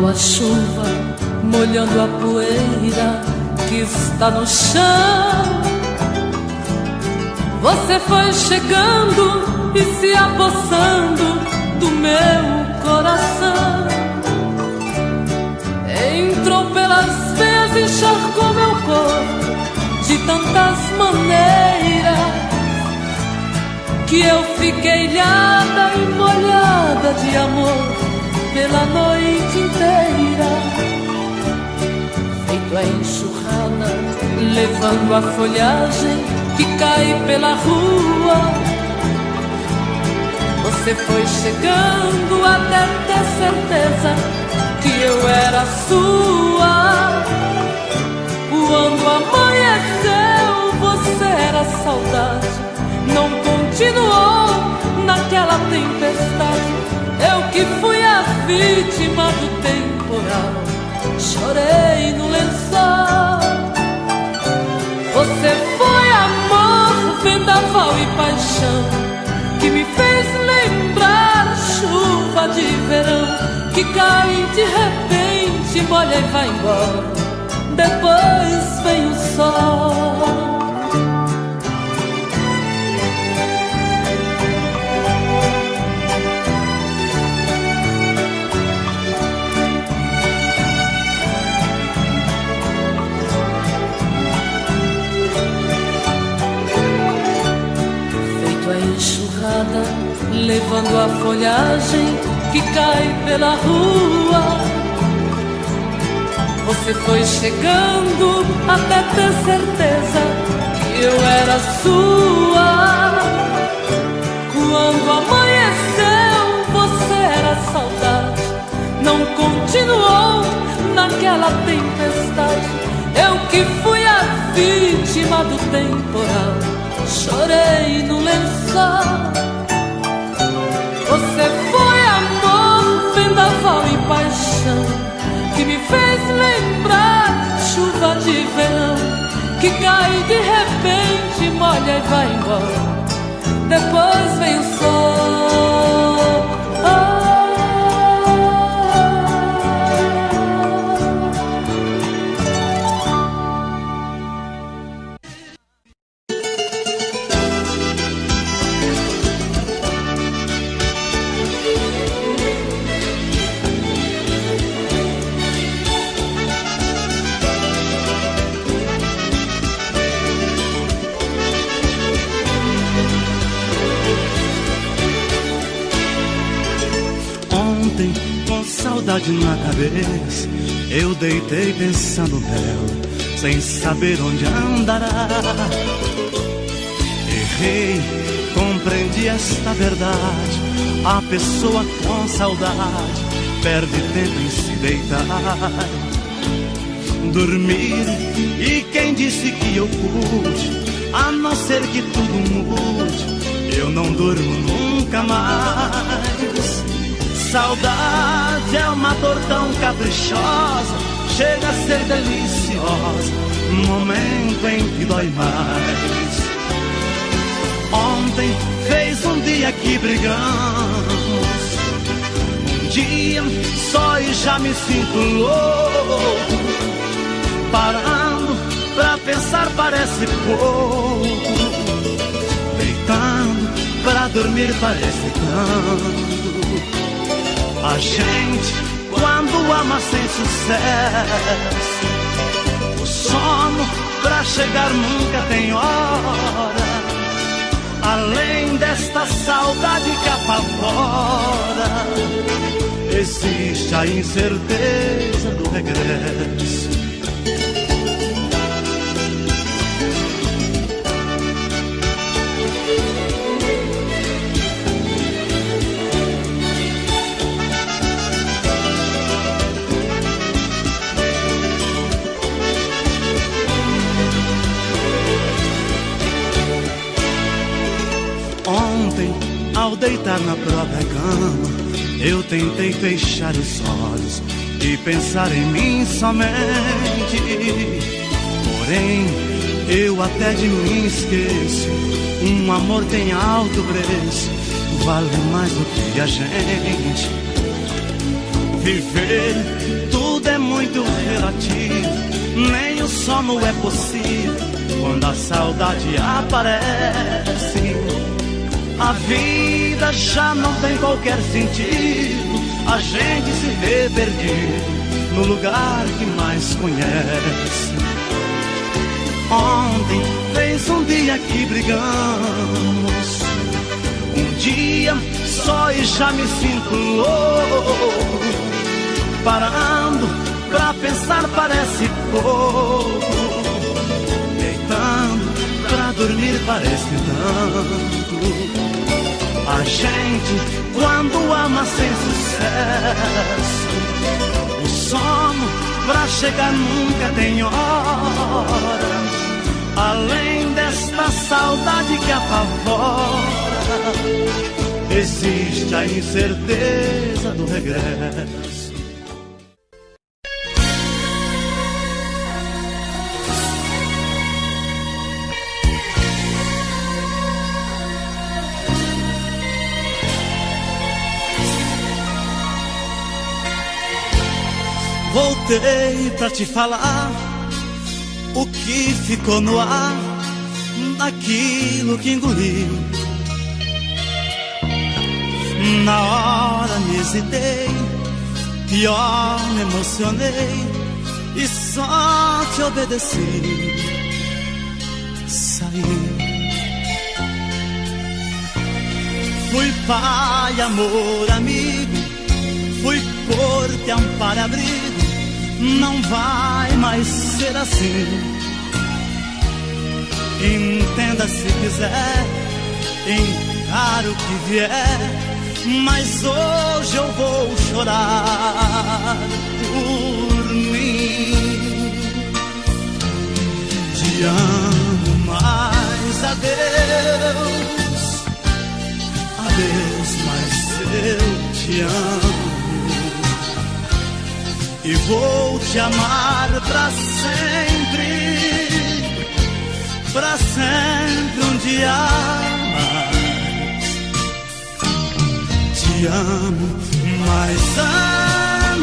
A chuva molhando a poeira que está no chão. Você foi chegando e se apossando do meu coração. Entrou pelas veias, encharcou meu corpo de tantas maneiras que eu fiquei ilhada e molhada de amor pela noite inteira. Feito a enxurrada, levando a folhagem que cai pela rua. Você foi chegando até ter certeza que eu era sua. Quando amanheceu, você era saudade, não continuou naquela tempestade. Eu que fui a vítima do temporal, chorei no lençol. Você foi amor, vendaval e paixão, que me fez lembrar chuva de verão, que cai de repente, molha e vai embora, depois vem o sol. Levando a folhagem que cai pela rua. Você foi chegando até ter certeza que eu era sua. Quando amanheceu, você era saudade, não continuou naquela tempestade. Eu que fui a vítima do temporal, chorei no lençol. Você foi amor, vendaval e paixão, que me fez lembrar chuva de verão, que cai de repente, molha e vai embora, depois vem o sol. saudade na cabeça, eu deitei pensando nela, sem saber onde andará. Errei, compreendi esta verdade, a pessoa com saudade perde tempo em se deitar, dormir. E quem disse que eu pude, a não ser que tudo mude, eu não durmo nunca mais. Saudade é uma dor tão caprichosa, chega a ser deliciosa, momento em que dói mais. Ontem fez um dia que brigamos, um dia só e já me sinto louco. Parando pra pensar parece pouco, deitando pra dormir parece tanto. A gente, quando ama sem sucesso, o sono pra chegar nunca tem hora. Além desta saudade que apavora, existe a incerteza do regresso. Ontem, ao deitar na própria cama, eu tentei fechar os olhos e pensar em mim somente. Porém, eu até de mim esqueço, um amor tem alto preço, vale mais do que a gente. Viver, tudo é muito relativo, nem o sono é possível quando a saudade aparece. A vida já não tem qualquer sentido, a gente se vê perdido no lugar que mais conhece. Ontem fez um dia que brigamos, um dia só e já me sinto louco. Parando pra pensar parece pouco, deitando pra dormir parece tanto. A gente, quando ama sem sucesso, o sono pra chegar nunca tem hora. Além desta saudade que apavora, existe a incerteza do regresso. Voltei pra te falar o que ficou no ar, daquilo que engoli. Na hora me hesitei, pior me emocionei e só te obedeci. Saí, fui pai, amor, amigo, fui porto, amparo, abrigo. Não vai mais ser assim. Entenda se quiser, encaro o que vier, mas hoje eu vou chorar por mim. Te amo, mas adeus, adeus, mas eu te amo. E vou te amar pra sempre um dia mais. Te amo, mas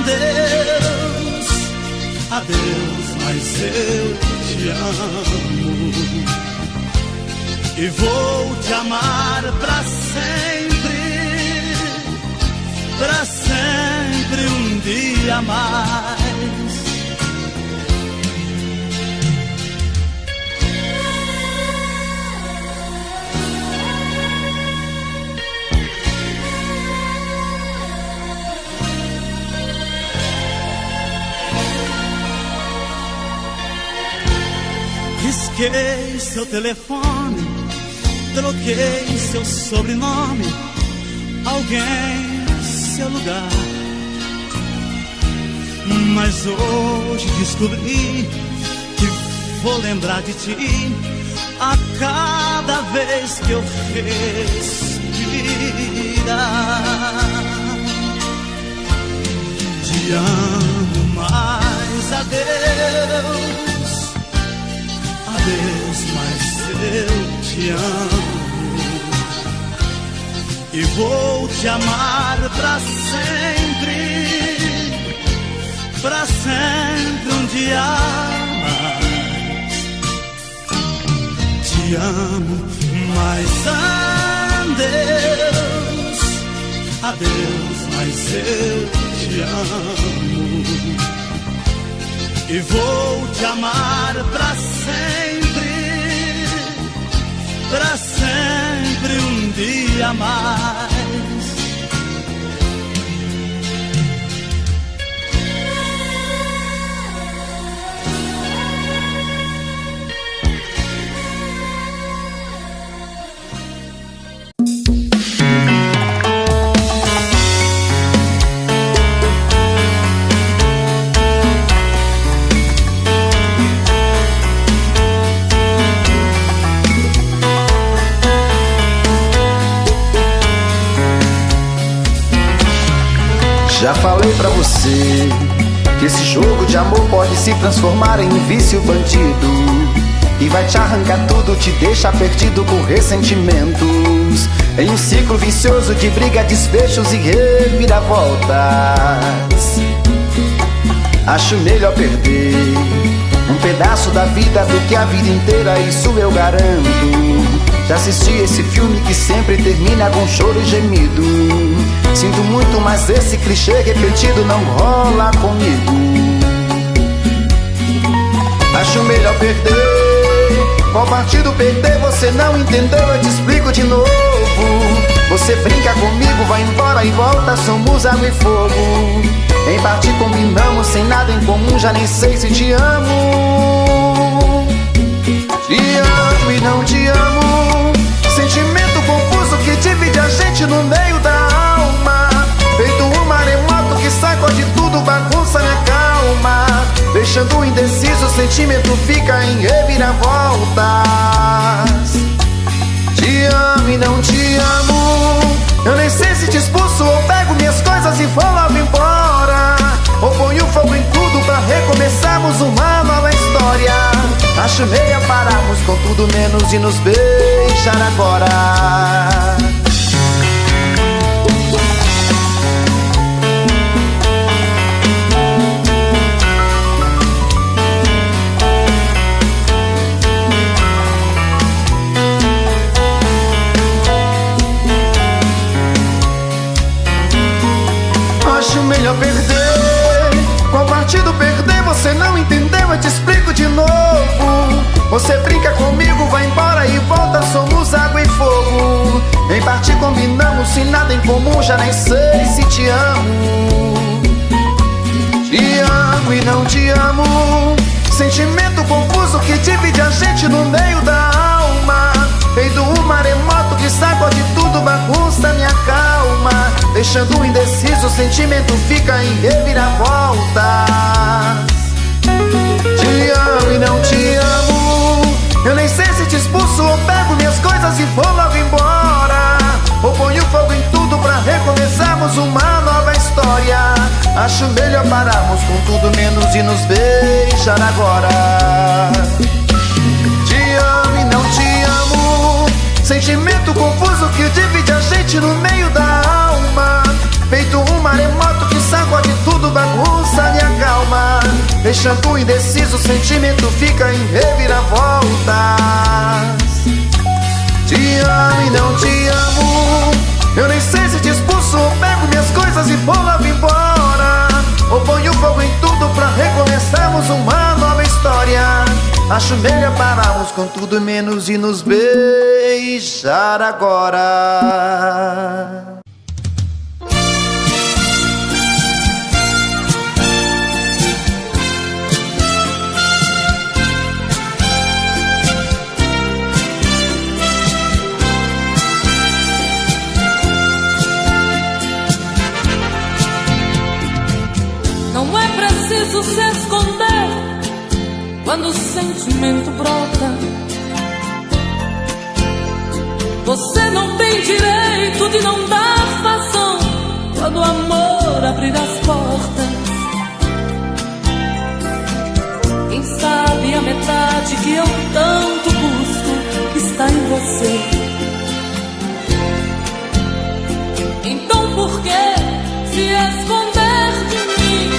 adeus, adeus, mas eu te amo. E vou te amar pra sempre um dia mais. Risquei seu telefone, troquei seu sobrenome, alguém, seu lugar. Mas hoje descobri que vou lembrar de ti a cada vez que eu respirar. Te amo mais, adeus, adeus, mas eu te amo e vou te amar pra sempre um dia mais. Te amo, mas adeus, adeus, mas eu te amo e vou te amar pra sempre um dia mais. Já falei pra você que esse jogo de amor pode se transformar em um vício bandido e vai te arrancar tudo, te deixar perdido com ressentimentos, em um ciclo vicioso de briga, desfechos e reviravoltas. Acho melhor perder um pedaço da vida do que a vida inteira, isso eu garanto. Já assisti esse filme que sempre termina com choro e gemido. Sinto muito, mas esse clichê repetido não rola comigo. Acho melhor perder. Qual partido perder? Você não entendeu, eu te explico de novo. Você brinca comigo, vai embora e volta, somos água e fogo. Em parte combinamos, sem nada em comum, já nem sei se te amo. Te amo e não te amo, sentimento confuso que divide a gente no meio da alma. Feito um maremoto que sacode tudo, bagunça minha calma, deixando indeciso, o sentimento fica em reviravoltas. Te amo e não te amo, eu nem sei se te expulso ou pego minhas coisas e vou logo embora, ou ponho fogo em tudo pra recomeçarmos uma nova história. Acho meia pararmos com tudo menos de nos beijar agora. Acho melhor perder. Qual partido perder? Você não entendeu, eu te explico de novo. Você brinca comigo, vai embora e volta, somos água e fogo. Em parte combinamos, sem nada em comum, já nem sei se te amo. Te amo e não te amo, sentimento confuso que divide a gente no meio da alma. Feito um maremoto que sacode tudo, bagunça minha calma, deixando indeciso, o sentimento fica em reviravoltas. Te amo e não te amo, eu nem sei se te expulso ou pego minhas coisas e vou logo embora, ou ponho fogo em tudo pra recomeçarmos uma nova história. Acho melhor pararmos com tudo menos de nos beijar agora. Te amo e não te amo, sentimento confuso que divide a gente no meio da alma. Feito um maremoto que sacode tudo, bagunça minha calma, deixando indeciso, o sentimento fica em reviravoltas. Te amo e não te amo, eu nem sei se te expulso ou pego minhas coisas e vou logo embora, ou ponho fogo em tudo pra recomeçarmos uma nova história. Acho melhor pararmos com tudo menos de nos beijar agora. quando o sentimento brota. Você não tem direito de não dar vazão quando o amor abrir as portas. Quem sabe a metade que eu tanto busco está em você. Então por que se esconder de mim?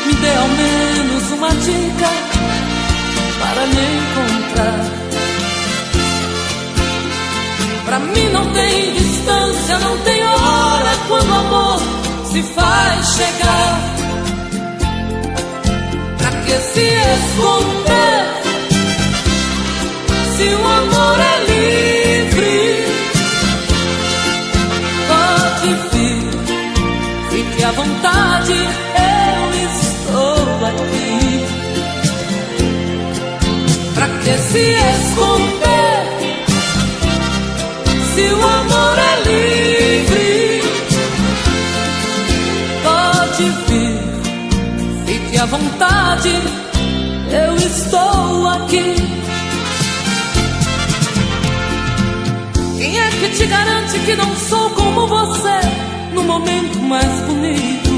Me dê ao menos uma dica para me encontrar. Pra mim não tem distância, não tem hora quando o amor se faz chegar. Pra que se esconder se o amor é livre? Pode vir, fique à vontade, eu estou aqui. Pra que se esconder se o amor é livre? Pode vir, fique à vontade, eu estou aqui. Quem é que te garante que não sou como você no momento mais bonito?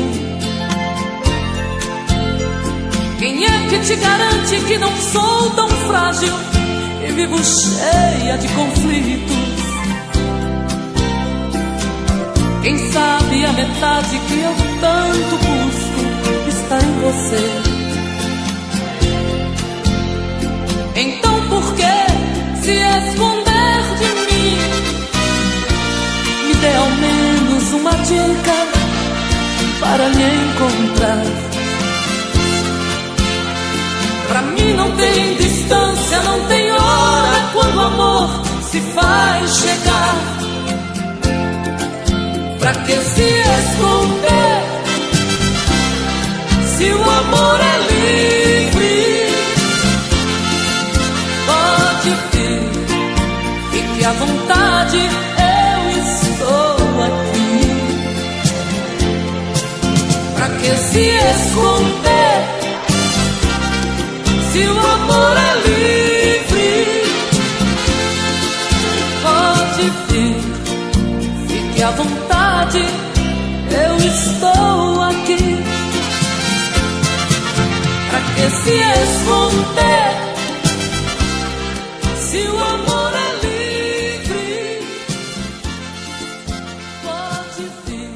Quem é que te garante que não sou tão frágil e vivo cheia de conflitos? Quem sabe a metade que eu tanto busco está em você. Então por que se esconder de mim? Me dê ao menos uma dica para me encontrar. Pra mim não tem distância, não tem hora quando o amor se faz chegar. Pra que se esconder se o amor é livre? Pode vir, fique à vontade, eu estou aqui. Pra que se esconder se o amor é livre? Pode vir, fique à vontade, eu estou aqui. Pra que se esconder se o amor é livre? Pode vir.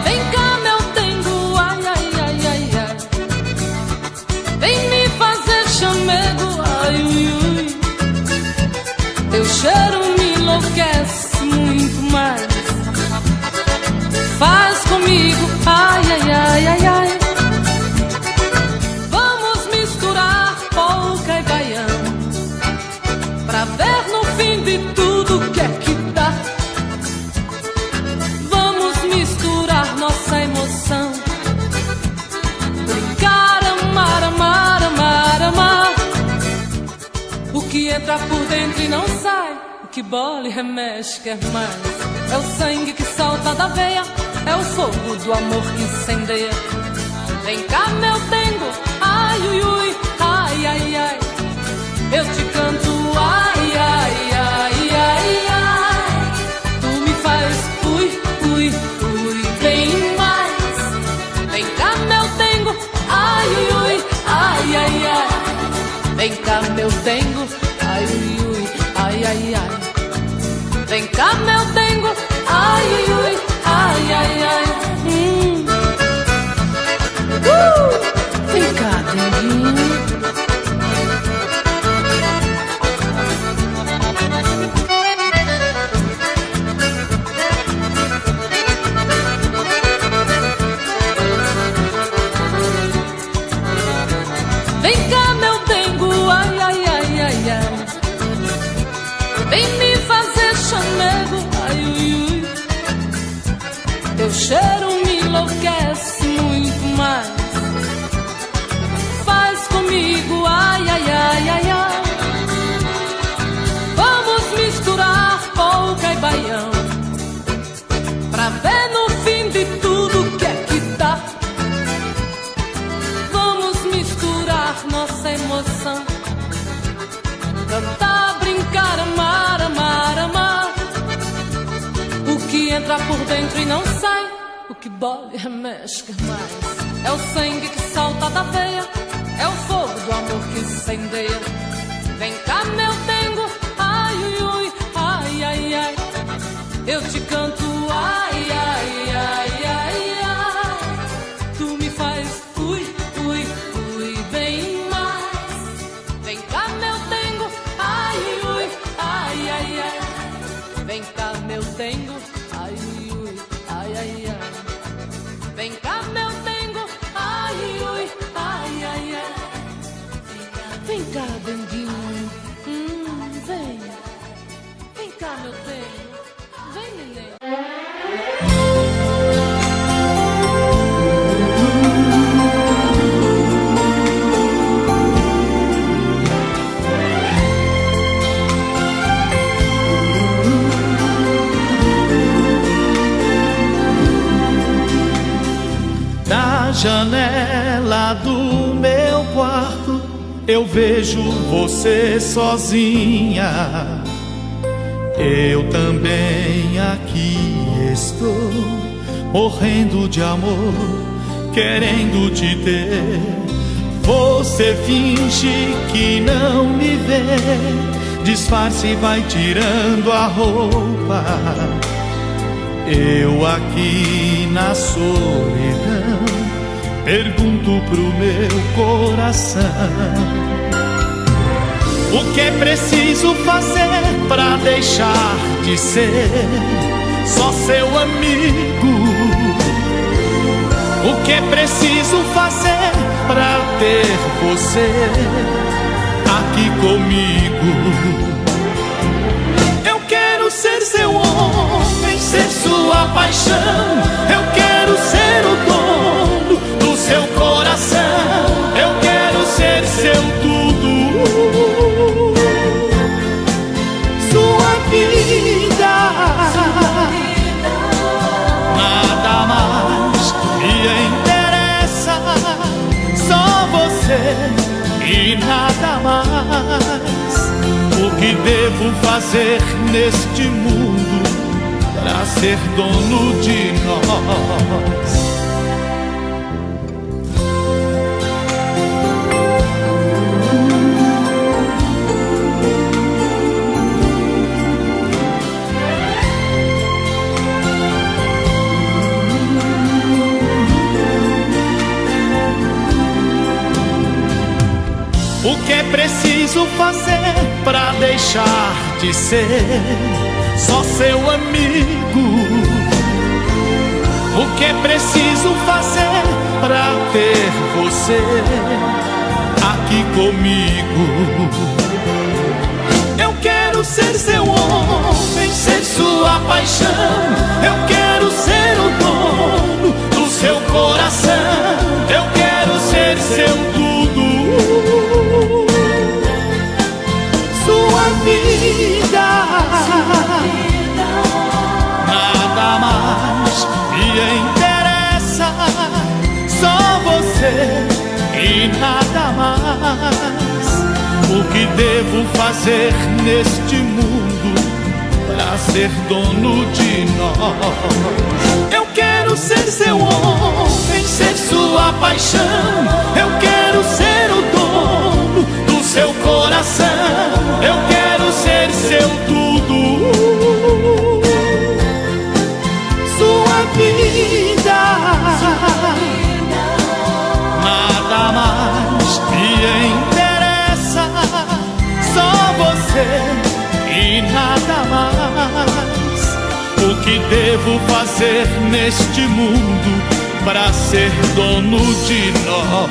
Vem cá, meu dengo, ai, ai, ai, ai, ai. Vem me fazer chamego, ai, ui, ui. Teu cheiro me enlouquece muito mais. Faz comigo, ai, ai, ai, ai, ai. Vamos misturar polca e baião pra ver no fim de tudo que é que dá. Vamos misturar nossa emoção, brincar, amar, amar, amar, amar. O que entra por dentro e não sai, o que bola e remexe quer mais. É o sangue que salta da veia, é o fogo do amor que incendeia. Vem cá, meu dengo, ai, ui, ui, ai, ai, ai. Eu te canto, ai, ai, ai, ai, ai. Tu me faz, ui, ui, ui, bem mais. Vem cá, meu dengo, ai, ui, ui, ai, ai, ai. Vem cá, meu dengo, ai, ui, ui, ai, ai, ai. Vem cá, meu dengo, ai, ui, ui, ai, ai, ai. Vem cá, denguinho. Vem cá, meu dengo, ai, ai, ai, ai, ai. Vem me fazer chamego, ai, ui, ui. Teu cheiro me enlouquece muito mais. Faz comigo, ai, ai, ai, ai, ai. Vamos entra por dentro e não sai. O que bole remexe mais. É o sangue que salta da veia, é o fogo do amor que incendeia. Vem cá, meu dengo, ai, ui, ui, ai, ai, ai. Eu te canto, ai, ai, ai, ai, ai. Tu me faz, ui, ui, ui, bem mais. Vem cá, meu dengo, ai, ui, ai, ai, ai. Vem cá, meu dengo, ai, ui, ai, ai, ai. Vem cá, meu dengo, ai, ui, ai, ai, ai. Vem cá, denguinho, vem. Vem cá, meu dengo, vem, neném. Da janela do meu quarto eu vejo você sozinha. Eu também aqui estou, morrendo de amor, querendo te ter. Você finge que não me vê, disfarce e vai tirando a roupa. Eu aqui na solidão pergunto pro meu coração: o que é preciso fazer pra deixar de ser só seu amigo? O que é preciso fazer pra ter você aqui comigo? Eu quero ser seu homem, ser sua paixão. Eu quero ser o dono do seu coração. Eu quero ser seu tudo, sua vida. Nada mais me interessa, só você e nada mais. O que devo fazer neste mundo pra ser dono de nós? O que é preciso fazer pra deixar de ser só seu amigo? O que é preciso fazer pra ter você aqui comigo? Eu quero ser seu homem, ser sua paixão. Eu quero ser o dono do seu coração. Eu quero ser seu tudo, sua vida. Nada mais me interessa, só você e nada mais. O que devo fazer neste mundo pra ser dono de nós? Eu quero ser seu homem, ser sua paixão. Eu quero ser o dono do seu coração. Eu quero ser seu tudo, sua vida. Nada mais me interessa, só você e nada mais. O que devo fazer neste mundo pra ser dono de nós?